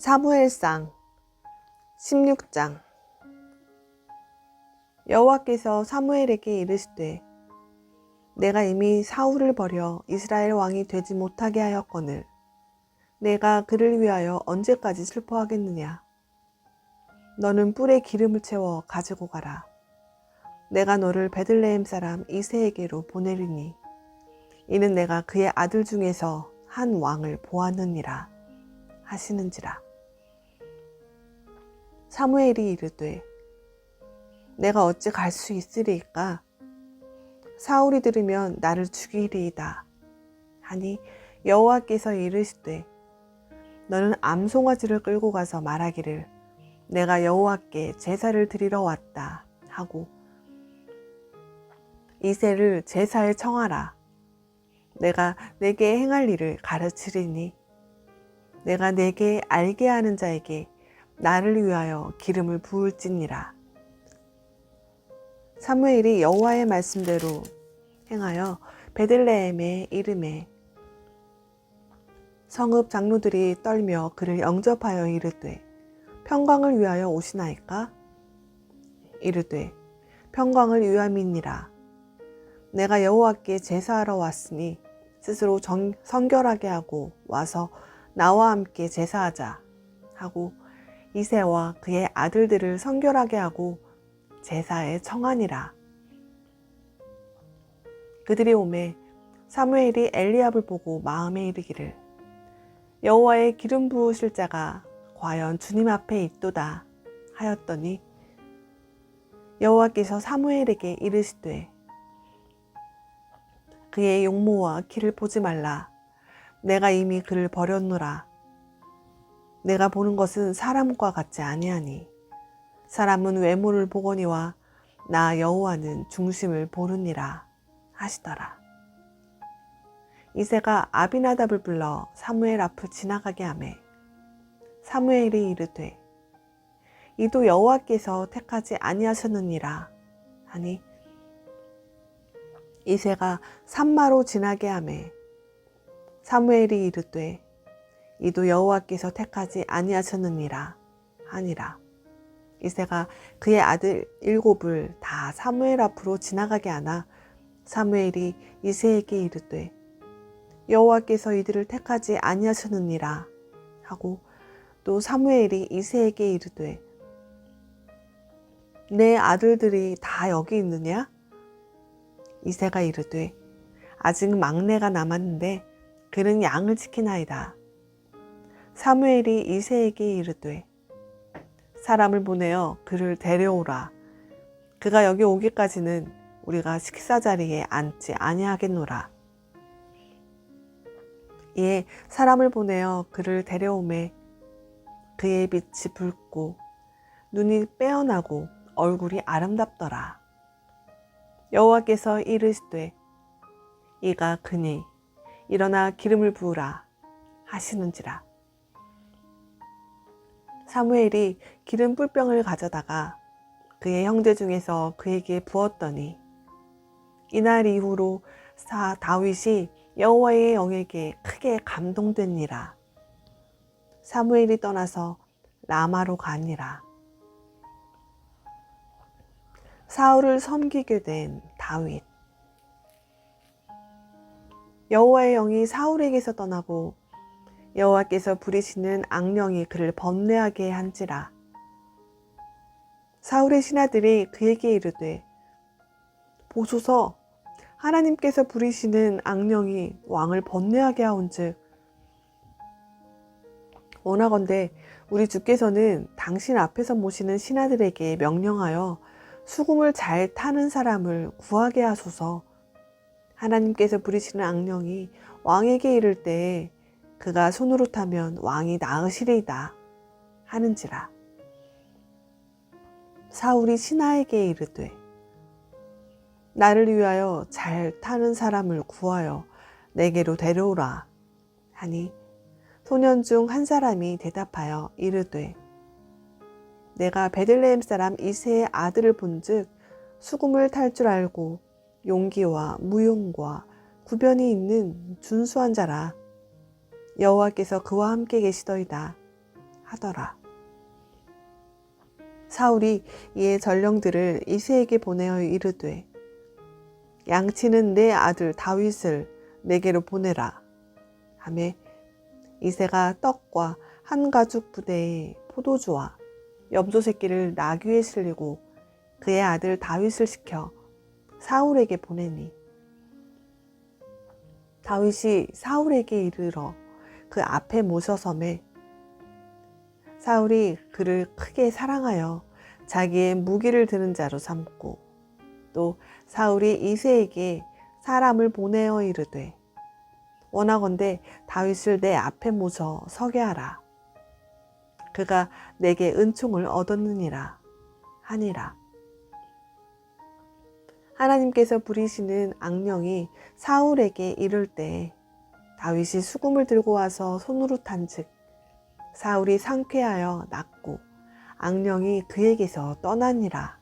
사무엘상 16장. 여호와께서 사무엘에게 이르시되 내가 이미 사울을 버려 이스라엘 왕이 되지 못하게 하였거늘 내가 그를 위하여 언제까지 슬퍼하겠느냐. 너는 뿔에 기름을 채워 가지고 가라. 내가 너를 베들레헴 사람 이새에게로 보내리니 이는 내가 그의 아들 중에서 한 왕을 보았느니라 하시는지라. 사무엘이 이르되 내가 어찌 갈 수 있으리이까. 사울이 들으면 나를 죽이리이다 하니 여호와께서 이르시되 너는 암송아지를 끌고 가서 말하기를 내가 여호와께 제사를 드리러 왔다 하고 이새를 제사에 청하라. 내가 내게 행할 일을 가르치리니 내가 내게 알게 하는 자에게 나를 위하여 기름을 부을지니라. 사무엘이 여호와의 말씀대로 행하여 베들레헴에 이르매 성읍 장로들이 떨며 그를 영접하여 이르되 평강을 위하여 오시나이까? 이르되 평강을 위함이니라. 내가 여호와께 제사하러 왔으니 스스로 성결하게 하고 와서 나와 함께 제사하자 하고 이새와 그의 아들들을 성결하게 하고 제사에 청하니라. 그들이 오매 사무엘이 엘리압을 보고 마음에 이르기를 여호와의 기름 부으실 자가 과연 주님 앞에 있도다 하였더니 여호와께서 사무엘에게 이르시되 그의 용모와 키를 보지 말라. 내가 이미 그를 버렸노라. 내가 보는 것은 사람과 같지 아니하니 사람은 외모를 보거니와 나 여호와는 중심을 보느니라 하시더라. 이새가 아비나답을 불러 사무엘 앞을 지나가게 하매 사무엘이 이르되 이도 여호와께서 택하지 아니하셨느니라 하니 이새가 산마로 지나게 하매 사무엘이 이르되 이도 여호와께서 택하지 아니하셨느니라 하니라. 이새가 그의 아들 7을 다 사무엘 앞으로 지나가게 하나 사무엘이 이새에게 이르되 여호와께서 이들을 택하지 아니하셨느니라 하고 또 사무엘이 이새에게 이르되 내 아들들이 다 여기 있느냐? 이새가 이르되 아직 막내가 남았는데 그는 양을 지키나이다. 사무엘이 이새에게 이르되 사람을 보내어 그를 데려오라. 그가 여기 오기까지는 우리가 식사 자리에 앉지 아니하겠노라. 이에 사람을 보내어 그를 데려오매 그의 빛이 붉고 눈이 빼어나고 얼굴이 아름답더라. 여호와께서 이르시되 이가 그니 일어나 기름을 부으라 하시는지라. 사무엘이 기름 뿔병을 가져다가 그의 형제 중에서 그에게 부었더니 이날 이후로 다윗이 여호와의 영에게 크게 감동되니라. 사무엘이 떠나서 라마로 가니라. 사울을 섬기게 된 다윗. 여호와의 영이 사울에게서 떠나고 여호와께서 부리시는 악령이 그를 번뇌하게 한지라. 사울의 신하들이 그에게 이르되 보소서 하나님께서 부리시는 악령이 왕을 번뇌하게 하온즉 원하건대 우리 주께서는 당신 앞에서 모시는 신하들에게 명령하여 수금을 잘 타는 사람을 구하게 하소서. 하나님께서 부리시는 악령이 왕에게 이를 때에 그가 손으로 타면 왕이 나으시리이다 하는지라. 사울이 신하에게 이르되 나를 위하여 잘 타는 사람을 구하여 내게로 데려오라 하니 소년 중 한 사람이 대답하여 이르되 내가 베들레헴 사람 이새의 아들을 본즉 수금을 탈 줄 알고 용기와 무용과 구변이 있는 준수한 자라. 여호와께서 그와 함께 계시더이다 하더라. 사울이 이에 전령들을 이새에게 보내어 이르되 양치는 내 아들 다윗을 내게로 보내라 하매 이새가 떡과 한 가죽 부대에 포도주와 염소 새끼를 나귀에 실리고 그의 아들 다윗을 시켜 사울에게 보내니 다윗이 사울에게 이르러 그 앞에 모셔섬에 사울이 그를 크게 사랑하여 자기의 무기를 드는 자로 삼고 또 사울이 이새에게 사람을 보내어 이르되 원하건대 다윗을 내 앞에 모셔 서게 하라. 그가 내게 은총을 얻었느니라 하니라. 하나님께서 부리시는 악령이 사울에게 이를 때 다윗이 수금을 들고 와서 손으로 탄즉 사울이 상쾌하여 낫고 악령이 그에게서 떠나니라.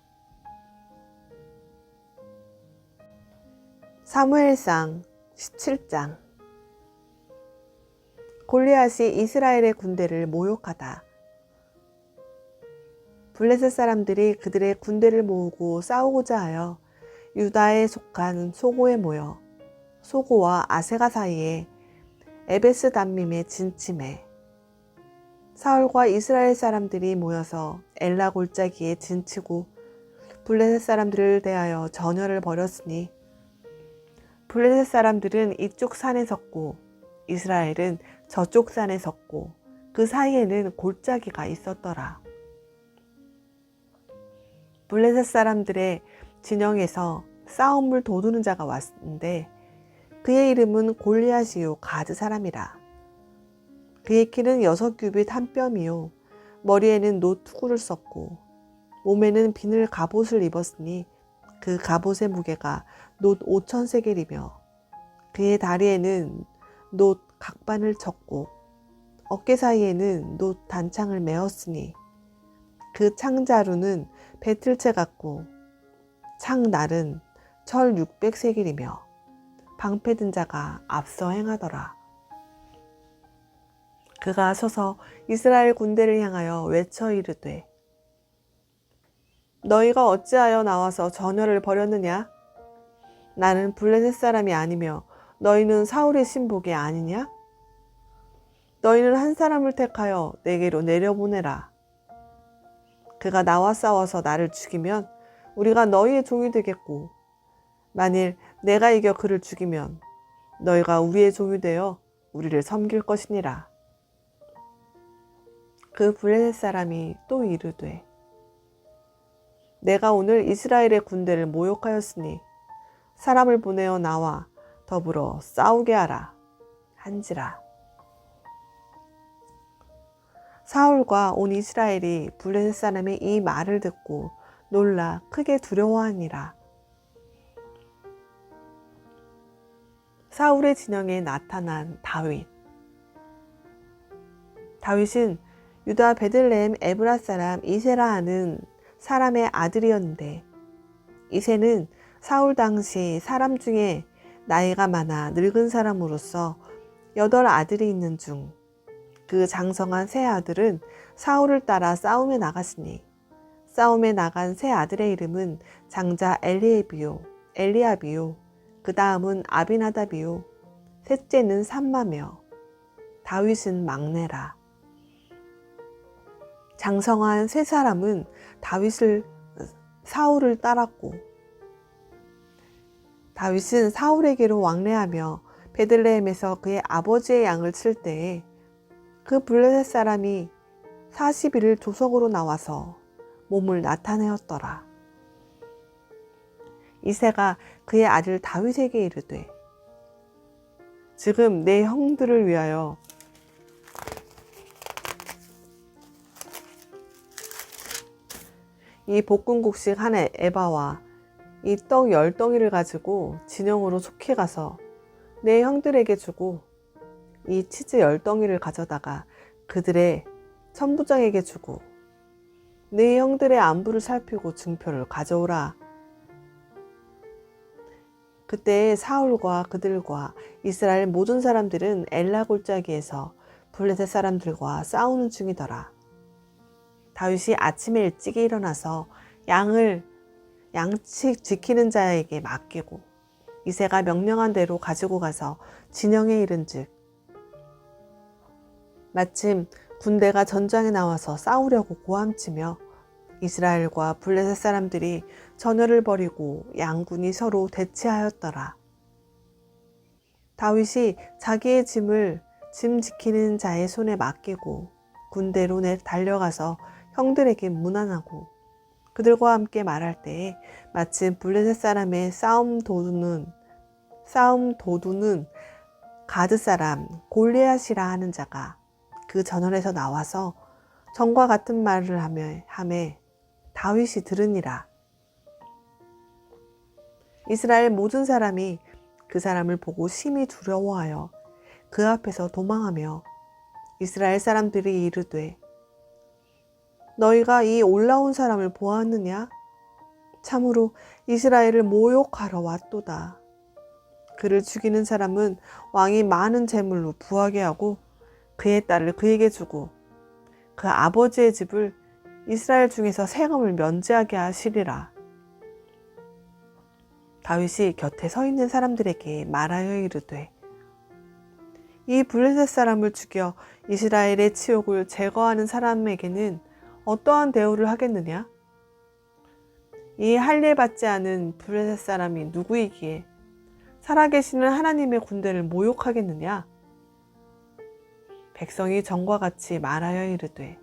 사무엘상 17장. 골리앗이 이스라엘의 군대를 모욕하다. 블레셋 사람들이 그들의 군대를 모으고 싸우고자 하여 유다에 속한 소고에 모여 소고와 아세가 사이에 에베스 담밈에 진침해 사울과 이스라엘 사람들이 모여서 엘라 골짜기에 진치고 블레셋 사람들을 대하여 전열을 벌였으니 블레셋 사람들은 이쪽 산에 섰고 이스라엘은 저쪽 산에 섰고 그 사이에는 골짜기가 있었더라. 블레셋 사람들의 진영에서 싸움을 도두는 자가 왔는데 그의 이름은 골리앗이요 가드 사람이라. 그의 키는 6규빗 한 뼘이요 머리에는 놋 투구를 썼고 몸에는 비늘 갑옷을 입었으니 그 갑옷의 무게가 놋 5,000세겔이며 그의 다리에는 놋 각반을 쳤고 어깨 사이에는 놋 단창을 메었으니 그 창자루는 배틀채 같고 창날은 철 600세겔이며 방패 든 자가 앞서 행하더라. 그가 서서 이스라엘 군대를 향하여 외쳐 이르되 너희가 어찌하여 나와서 전열을 벌였느냐? 나는 블레셋 사람이 아니며 너희는 사울의 신복이 아니냐? 너희는 한 사람을 택하여 내게로 내려보내라. 그가 나와 싸워서 나를 죽이면 우리가 너희의 종이 되겠고 만일 내가 이겨 그를 죽이면 너희가 우리의 종이 되어 우리를 섬길 것이니라. 그 블레셋 사람이 또 이르되 내가 오늘 이스라엘의 군대를 모욕하였으니 사람을 보내어 나와 더불어 싸우게 하라 한지라. 사울과 온 이스라엘이 블레셋 사람의 이 말을 듣고 놀라 크게 두려워하니라. 사울의 진영에 나타난 다윗. 다윗은 유다 베들레헴 에브라 사람 이세라 하는 사람의 아들이었는데 이세는 사울 당시 사람 중에 나이가 많아 늙은 사람으로서 8 아들이 있는 중 그 장성한 세 아들은 사울을 따라 싸움에 나갔으니 싸움에 나간 세 아들의 이름은 장자 엘리압이요 그 다음은 아비나답이요 셋째는 삼마며 다윗은 막내라. 장성한 세 사람은 사울을 따랐고 다윗은 사울에게로 왕래하며 베들레헴에서 그의 아버지의 양을 칠 때에 그 블레셋 사람이 40일을 조석으로 나와서 몸을 나타내었더라. 이새가 그의 아들 다윗에게 이르되 지금 내 형들을 위하여 이 볶음국식 한 에바와 이 떡 10덩이를 가지고 진영으로 속히 가서 내 형들에게 주고 이 치즈 10덩이를 가져다가 그들의 천부장에게 주고 네 형들의 안부를 살피고 증표를 가져오라. 그때 사울과 그들과 이스라엘 모든 사람들은 엘라 골짜기에서 블레셋 사람들과 싸우는 중이더라. 다윗이 아침에 일찍 일어나서 양측 지키는 자에게 맡기고 이새가 명령한 대로 가지고 가서 진영에 이른즉 마침 군대가 전장에 나와서 싸우려고 고함치며 이스라엘과 블레셋 사람들이 전열을 벌이고 양군이 서로 대치하였더라. 다윗이 자기의 짐을 짐 지키는 자의 손에 맡기고 군대로 달려가서 형들에게 문안하고 그들과 함께 말할 때에 마침 블레셋 사람의 싸움 도두는 가드 사람 골리앗이라 하는 자가 그 전원에서 나와서 전과 같은 말을 하매 다윗이 들으니라. 이스라엘 모든 사람이 그 사람을 보고 심히 두려워하여 그 앞에서 도망하며 이스라엘 사람들이 이르되 너희가 이 올라온 사람을 보았느냐? 참으로 이스라엘을 모욕하러 왔도다. 그를 죽이는 사람은 왕이 많은 재물로 부하게 하고 그의 딸을 그에게 주고 그 아버지의 집을 이스라엘 중에서 세금을 면제하게 하시리라. 다윗이 곁에 서 있는 사람들에게 말하여 이르되 이 블레셋 사람을 죽여 이스라엘의 치욕을 제거하는 사람에게는 어떠한 대우를 하겠느냐? 이 할례 받지 않은 블레셋 사람이 누구이기에 살아계시는 하나님의 군대를 모욕하겠느냐? 백성이 전과 같이 말하여 이르되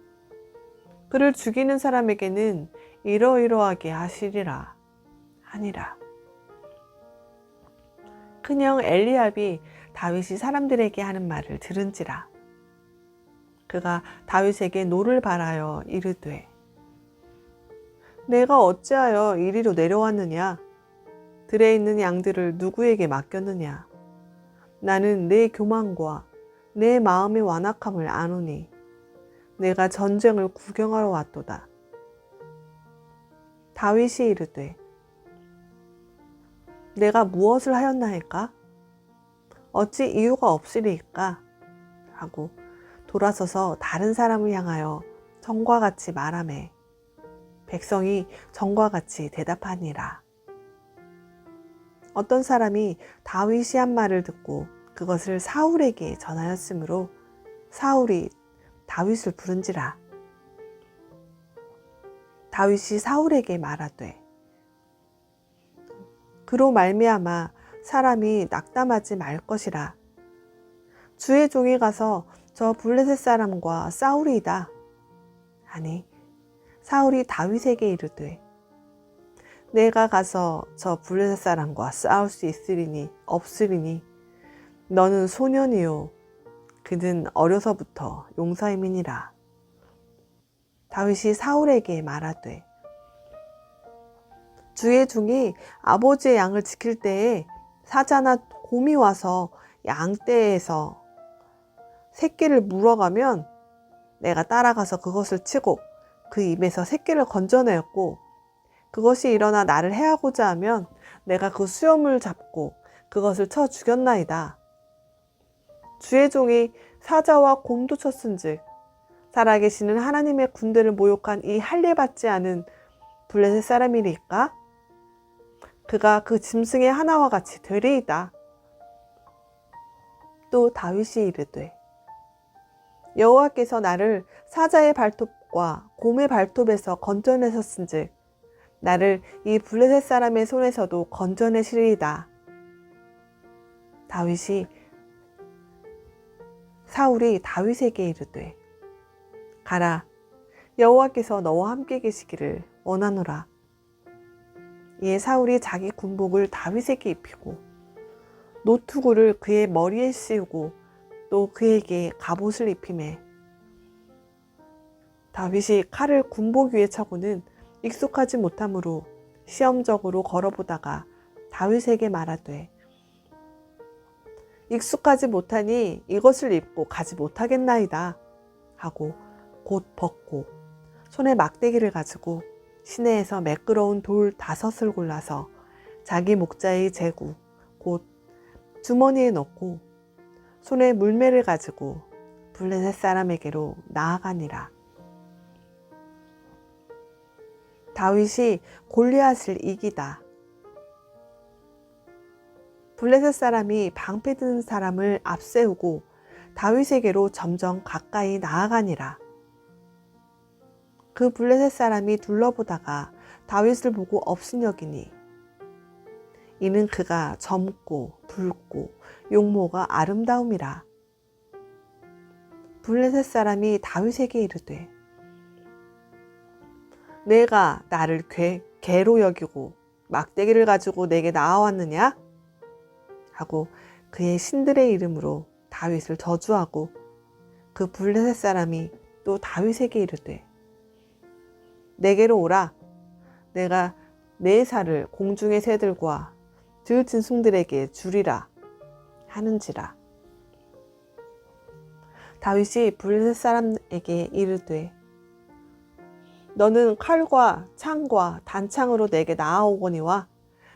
그를 죽이는 사람에게는 이러이러하게 하시리라 하니라. 큰형 엘리압이 다윗이 사람들에게 하는 말을 들은지라. 그가 다윗에게 노를 바라여 이르되 내가 어찌하여 이리로 내려왔느냐? 들에 있는 양들을 누구에게 맡겼느냐? 나는 내 교만과 내 마음의 완악함을 아노니 내가 전쟁을 구경하러 왔도다. 다윗이 이르되 내가 무엇을 하였나이까? 어찌 이유가 없으리이까? 하고 돌아서서 다른 사람을 향하여 전과 같이 말하매 백성이 전과 같이 대답하니라. 어떤 사람이 다윗이 한 말을 듣고 그것을 사울에게 전하였으므로 사울이 다윗을 부른지라. 다윗이 사울에게 말하되 그로 말미암아 사람이 낙담하지 말 것이라. 주의 종이 가서 저 블레셋 사람과 싸우리이다 하니 사울이 다윗에게 이르되 내가 가서 저 블레셋 사람과 싸울 수 없으리니 너는 소년이요 그는 어려서부터 용사임이니라. 다윗이 사울에게 말하되 주의 종이 아버지의 양을 지킬 때에 사자나 곰이 와서 양떼에서 새끼를 물어가면 내가 따라가서 그것을 치고 그 입에서 새끼를 건져내었고 그것이 일어나 나를 해하고자 하면 내가 그 수염을 잡고 그것을 쳐 죽였나이다. 주의 종이 사자와 곰도 쳤은즉 살아계시는 하나님의 군대를 모욕한 이 할례 받지 않은 블레셋 사람이리까? 그가 그 짐승의 하나와 같이 되리이다. 또 다윗이 이르되 여호와께서 나를 사자의 발톱과 곰의 발톱에서 건져내셨은즉 나를 이 블레셋 사람의 손에서도 건져내시리이다. 사울이 다윗에게 이르되 가라, 여호와께서 너와 함께 계시기를 원하노라. 이에 사울이 자기 군복을 다윗에게 입히고 노투구를 그의 머리에 씌우고 또 그에게 갑옷을 입히매 다윗이 칼을 군복 위에 차고는 익숙하지 못하므로 시험적으로 걸어보다가 다윗에게 말하되 익숙하지 못하니 이것을 입고 가지 못하겠나이다 하고 곧 벗고 손에 막대기를 가지고 시내에서 매끄러운 돌 5을 골라서 자기 목자의 제구 곧 주머니에 넣고 손에 물매를 가지고 블레셋 사람에게로 나아가니라. 다윗이 골리앗을 이기다. 블레셋 사람이 방패 든 사람을 앞세우고 다윗에게로 점점 가까이 나아가니라. 그 블레셋 사람이 둘러보다가 다윗을 보고 업신여기니 이는 그가 젊고 붉고 용모가 아름다움이라. 블레셋 사람이 다윗에게 이르되 내가 나를 개로 여기고 막대기를 가지고 내게 나아왔느냐? 하고 그의 신들의 이름으로 다윗을 저주하고 그 블레셋 사람이 또 다윗에게 이르되 내게로 오라. 내가 내 살을 공중의 새들과 들 짐승들에게 주리라 하는지라. 다윗이 블레셋 사람에게 이르되 너는 칼과 창과 단창으로 내게 나아오거니와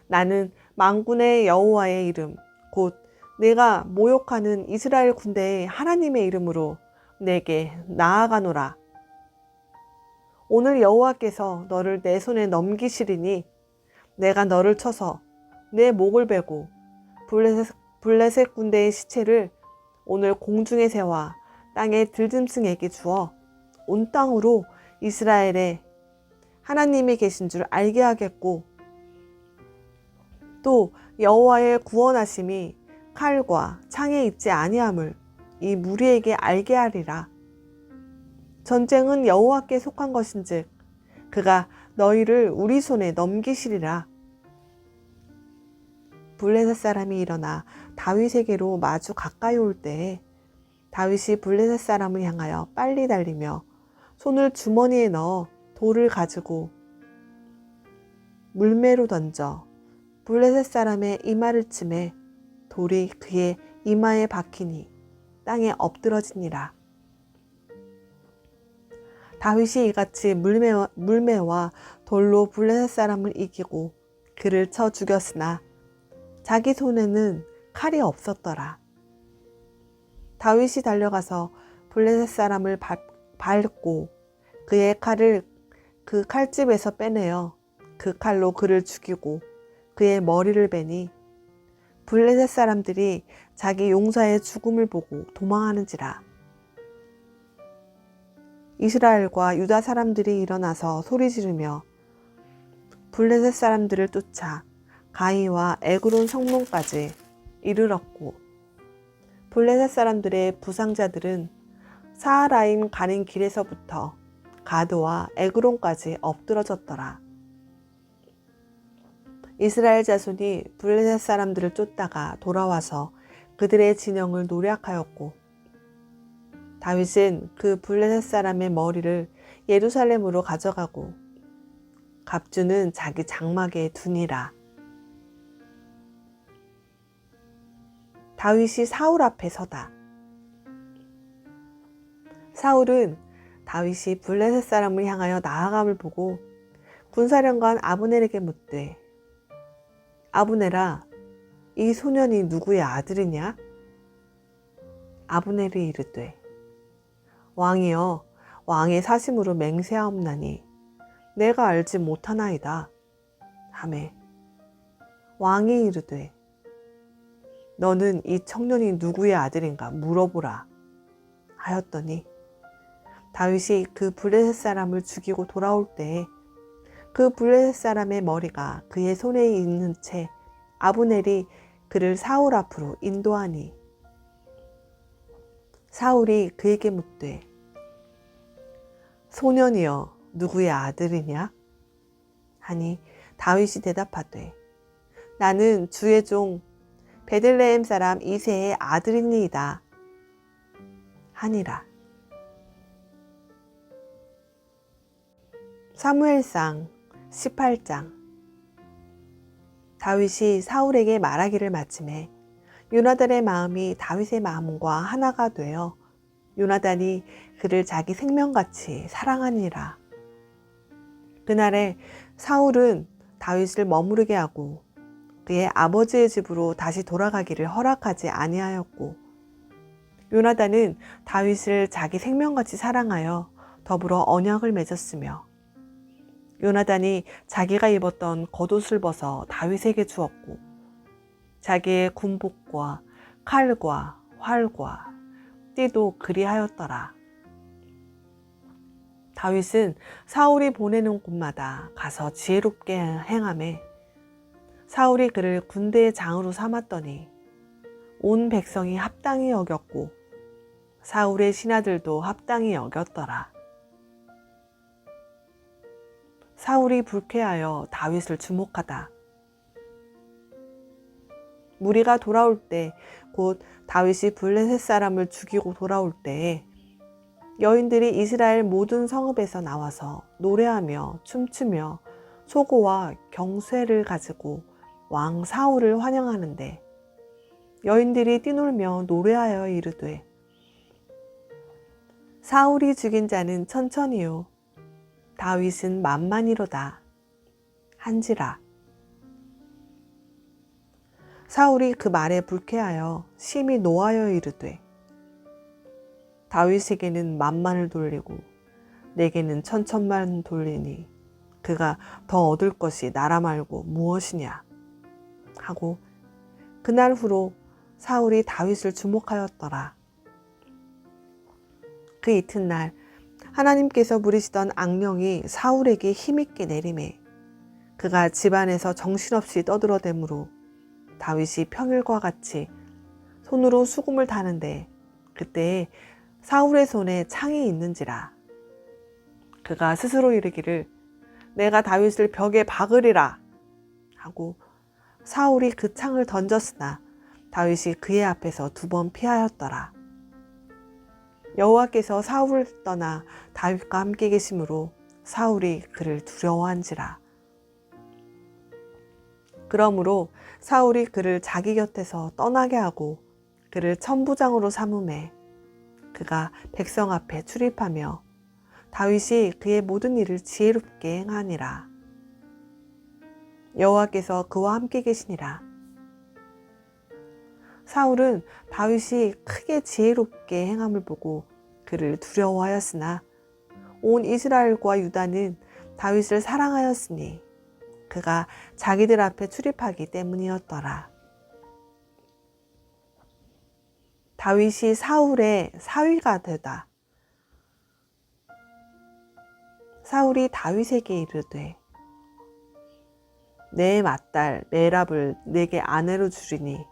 나는 만군의 여호와의 이름 곧 내가 모욕하는 이스라엘 군대의 하나님의 이름으로 내게 나아가노라. 오늘 여호와께서 너를 내 손에 넘기시리니 내가 너를 쳐서 내 목을 베고 블레셋 군대의 시체를 오늘 공중의 새와 땅의 들짐승에게 주어 온 땅으로 이스라엘에 하나님이 계신 줄 알게 하겠고 또 여호와의 구원하심이 칼과 창에 있지 아니함을 이 무리에게 알게 하리라. 전쟁은 여호와께 속한 것인즉 그가 너희를 우리 손에 넘기시리라. 블레셋 사람이 일어나 다윗에게로 마주 가까이 올 때에 다윗이 블레셋 사람을 향하여 빨리 달리며 손을 주머니에 넣어 돌을 가지고 물매로 던져 블레셋 사람의 이마를 치매 돌이 그의 이마에 박히니 땅에 엎드러지니라. 다윗이 이같이 물매와 돌로 블레셋 사람을 이기고 그를 쳐 죽였으나 자기 손에는 칼이 없었더라. 다윗이 달려가서 블레셋 사람을 밟고 그의 칼을 그 칼집에서 빼내어 그 칼로 그를 죽이고 그의 머리를 베니 블레셋 사람들이 자기 용사의 죽음을 보고 도망하는지라. 이스라엘과 유다 사람들이 일어나서 소리 지르며 블레셋 사람들을 쫓아 가이와 에그론 성문까지 이르렀고 블레셋 사람들의 부상자들은 사하라임 가는 길에서부터 가드와 에그론까지 엎드러졌더라. 이스라엘 자손이 블레셋 사람들을 쫓다가 돌아와서 그들의 진영을 노략하였고 다윗은 그 블레셋 사람의 머리를 예루살렘으로 가져가고 갑주는 자기 장막에 두니라. 다윗이 사울 앞에 서다. 사울은 다윗이 블레셋 사람을 향하여 나아감을 보고 군사령관 아브넬에게 묻되 아브넬아, 이 소년이 누구의 아들이냐? 아브넬이 이르되 왕이여, 왕의 사심으로 맹세하옵나니 내가 알지 못하나이다 하매 왕이 이르되 너는 이 청년이 누구의 아들인가 물어보라 하였더니 다윗이 그 블레셋 사람을 죽이고 돌아올 때에 그 블레셋 사람의 머리가 그의 손에 있는 채 아브넬이 그를 사울 앞으로 인도하니 사울이 그에게 묻되 소년이여 누구의 아들이냐? 하니 다윗이 대답하되 나는 주의 종 베들레헴 사람 이새의 아들이니이다 하니라. 사무엘상 18장. 다윗이 사울에게 말하기를 마침에 요나단의 마음이 다윗의 마음과 하나가 되어 요나단이 그를 자기 생명같이 사랑하니라. 그날에 사울은 다윗을 머무르게 하고 그의 아버지의 집으로 다시 돌아가기를 허락하지 아니하였고 요나단은 다윗을 자기 생명같이 사랑하여 더불어 언약을 맺었으며 요나단이 자기가 입었던 겉옷을 벗어 다윗에게 주었고 자기의 군복과 칼과 활과 띠도 그리하였더라. 다윗은 사울이 보내는 곳마다 가서 지혜롭게 행하매 사울이 그를 군대의 장으로 삼았더니 온 백성이 합당히 여겼고 사울의 신하들도 합당히 여겼더라. 사울이 불쾌하여 다윗을 주목하다. 무리가 돌아올 때 곧 다윗이 블레셋 사람을 죽이고 돌아올 때에 여인들이 이스라엘 모든 성읍에서 나와서 노래하며 춤추며 소고와 경쇠를 가지고 왕 사울을 환영하는데 여인들이 뛰놀며 노래하여 이르되 사울이 죽인 자는 천천히요 다윗은 만만이로다 한지라. 사울이 그 말에 불쾌하여 심히 노하여 이르되 다윗에게는 만만을 돌리고 내게는 천천만 돌리니 그가 더 얻을 것이 나라 말고 무엇이냐 하고 그날 후로 사울이 다윗을 주목하였더라. 그 이튿날 하나님께서 부리시던 악령이 사울에게 힘있게 내리매 그가 집안에서 정신없이 떠들어대므로 다윗이 평일과 같이 손으로 수금을 타는데 그때에 사울의 손에 창이 있는지라. 그가 스스로 이르기를 내가 다윗을 벽에 박으리라 하고 사울이 그 창을 던졌으나 다윗이 그의 앞에서 2번 피하였더라. 여호와께서 사울을 떠나 다윗과 함께 계심으로 사울이 그를 두려워한지라. 그러므로 사울이 그를 자기 곁에서 떠나게 하고 그를 천부장으로 삼음해 그가 백성 앞에 출입하며 다윗이 그의 모든 일을 지혜롭게 행하니라. 여호와께서 그와 함께 계시니라. 사울은 다윗이 크게 지혜롭게 행함을 보고 그를 두려워하였으나 온 이스라엘과 유다는 다윗을 사랑하였으니 그가 자기들 앞에 출입하기 때문이었더라. 다윗이 사울의 사위가 되다. 사울이 다윗에게 이르되 내 맏딸 메랍을 내게 아내로 주리니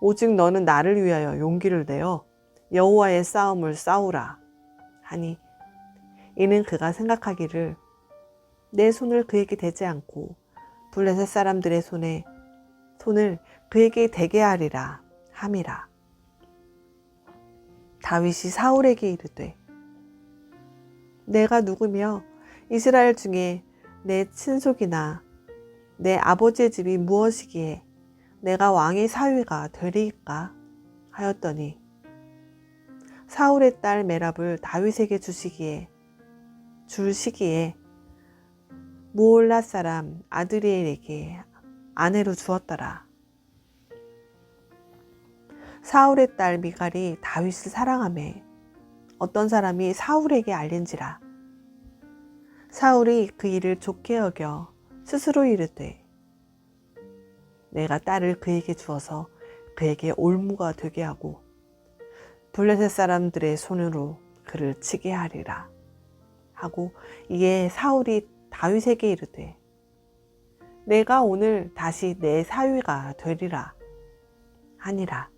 오직 너는 나를 위하여 용기를 내어 여호와의 싸움을 싸우라 하니 이는 그가 생각하기를 내 손을 그에게 대지 않고 블레셋 사람들의 손을 그에게 대게 하리라 함이라. 다윗이 사울에게 이르되 내가 누구며 이스라엘 중에 내 친속이나 내 아버지의 집이 무엇이기에 내가 왕의 사위가 되리이까 하였더니 사울의 딸 메랍을 다윗에게 줄 시기에 무올라 사람 아드리엘에게 아내로 주었더라. 사울의 딸 미갈이 다윗을 사랑하매 어떤 사람이 사울에게 알린지라. 사울이 그 일을 좋게 여겨 스스로 이르되 내가 딸을 그에게 주어서 그에게 올무가 되게 하고 블레셋 사람들의 손으로 그를 치게 하리라 하고 이에 사울이 다윗에게 이르되 내가 오늘 다시 내 사위가 되리라 하니라.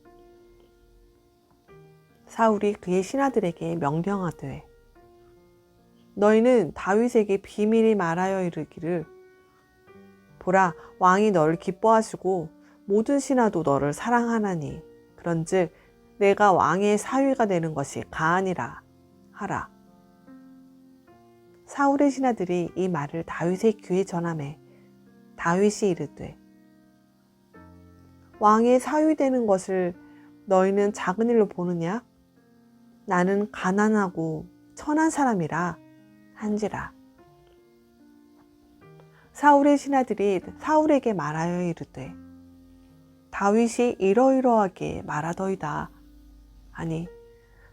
사울이 그의 신하들에게 명령하되 너희는 다윗에게 비밀히 말하여 이르기를 보라 왕이 너를 기뻐하시고 모든 신하도 너를 사랑하나니 그런즉 내가 왕의 사위가 되는 것이 가하니라 하라. 사울의 신하들이 이 말을 다윗의 귀에 전하매 다윗이 이르되 왕의 사위 되는 것을 너희는 작은 일로 보느냐? 나는 가난하고 천한 사람이라 한지라. 사울의 신하들이 사울에게 말하여 이르되 다윗이 이러이러하게 말하더이다 하니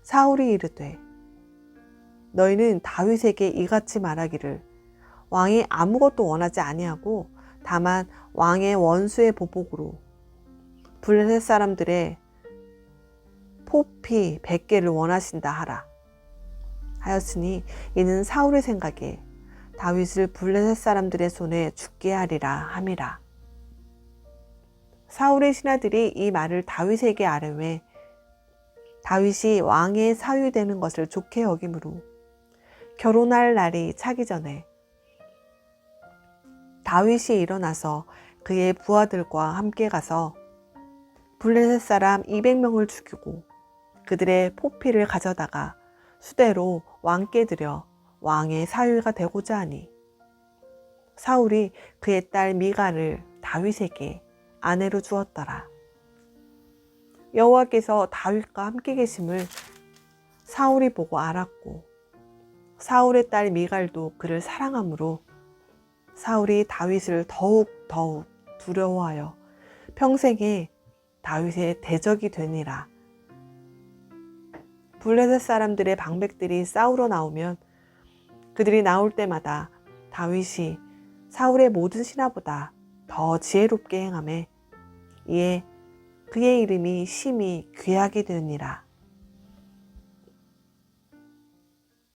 사울이 이르되 너희는 다윗에게 이같이 말하기를 왕이 아무것도 원하지 아니하고 다만 왕의 원수의 보복으로 블레셋 사람들의 포피 100개를 원하신다 하라. 하였으니 이는 사울의 생각에 다윗을 블레셋 사람들의 손에 죽게 하리라 함이라. 사울의 신하들이 이 말을 다윗에게 아뢰매 다윗이 왕의 사위되는 것을 좋게 여김으로 결혼할 날이 차기 전에 다윗이 일어나서 그의 부하들과 함께 가서 블레셋 사람 200명을 죽이고 그들의 포피를 가져다가 수대로 왕께 드려 왕의 사위가 되고자 하니 사울이 그의 딸 미갈을 다윗에게 아내로 주었더라. 여호와께서 다윗과 함께 계심을 사울이 보고 알았고 사울의 딸 미갈도 그를 사랑하므로 사울이 다윗을 더욱 두려워하여 평생에 다윗의 대적이 되니라. 블레셋 사람들의 방백들이 싸우러 나오면 그들이 나올 때마다 다윗이 사울의 모든 신하보다 더 지혜롭게 행하매 이에 그의 이름이 심히 귀하게 되니라.